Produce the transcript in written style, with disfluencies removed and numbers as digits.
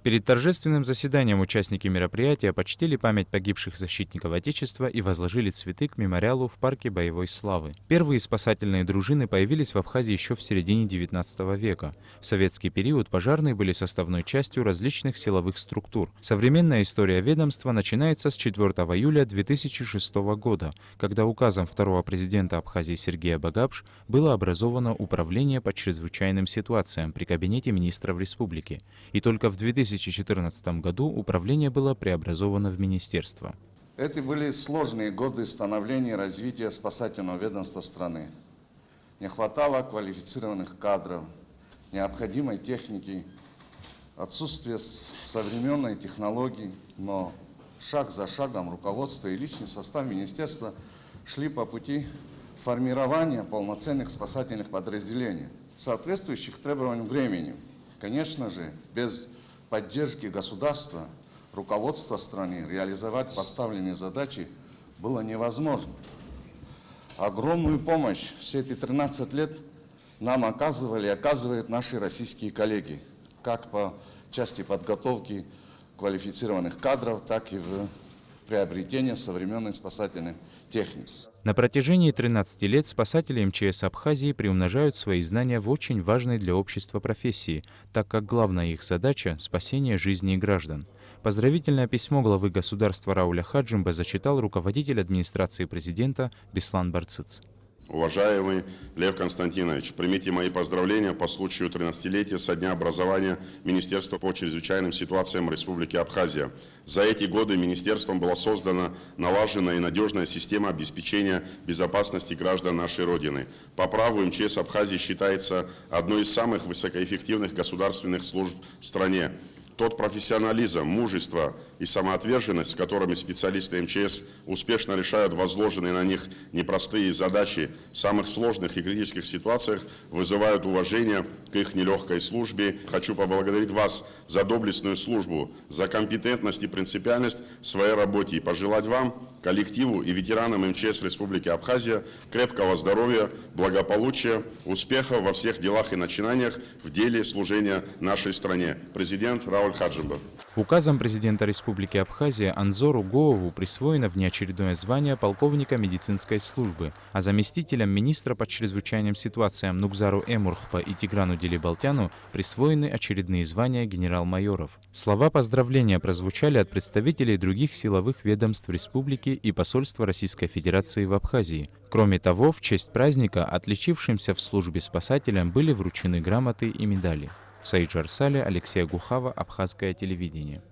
Перед торжественным заседанием участники мероприятия почтили память погибших защитников Отечества и возложили цветы к мемориалу в парке боевой славы. Первые спасательные дружины появились в Абхазии еще в середине XIX века. В советский период пожарные были составной частью различных силовых структур. Современная история ведомства начинается с 4 июля 2006 года, когда указом второго президента Абхазии Сергея Багапш было образовано Управление по чрезвычайным ситуациям при Кабинете министров республики. И только в 2014 году управление было преобразовано в министерство. Это были сложные годы становления и развития спасательного ведомства страны. Не хватало квалифицированных кадров, необходимой техники, отсутствие современной технологии, но шаг за шагом руководство и личный состав министерства шли по пути формирования полноценных спасательных подразделений, соответствующих требованиям времени. Конечно же, без поддержки государства, руководства страны реализовать поставленные задачи было невозможно. Огромную помощь все эти 13 лет нам оказывали и оказывают наши российские коллеги, как по части подготовки квалифицированных кадров, так и в приобретении современных спасательных техник. На протяжении 13 лет спасатели МЧС Абхазии приумножают свои знания в очень важной для общества профессии, так как главная их задача – спасение жизней граждан. Поздравительное письмо главы государства Рауля Хаджимба зачитал руководитель администрации президента Беслан Барцыц. Уважаемый Лев Константинович, примите мои поздравления по случаю 13-летия со дня образования Министерства по чрезвычайным ситуациям Республики Абхазия. За эти годы министерством была создана налаженная и надежная система обеспечения безопасности граждан нашей Родины. По праву МЧС Абхазии считается одной из самых высокоэффективных государственных служб в стране. Тот профессионализм, мужество и самоотверженность, с которыми специалисты МЧС успешно решают возложенные на них непростые задачи в самых сложных и критических ситуациях, вызывают уважение к их нелегкой службе. Хочу поблагодарить вас за доблестную службу, за компетентность и принципиальность в своей работе и пожелать вам, коллективу и ветеранам МЧС Республики Абхазия крепкого здоровья, благополучия, успехов во всех делах и начинаниях в деле служения нашей стране. Президент Рауль Хаджимба. Указом президента Республики Абхазия Анзору Гоову присвоено внеочередное звание полковника медицинской службы, а заместителям министра по чрезвычайным ситуациям Нукзару Эмурхпа и Тиграну Делибалтяну присвоены очередные звания генерал-майоров. Слова поздравления прозвучали от представителей других силовых ведомств республики и посольства Российской Федерации в Абхазии. Кроме того, в честь праздника отличившимся в службе спасателям были вручены грамоты и медали. Саид Жарсали, Алексей Гухава, Абхазское телевидение.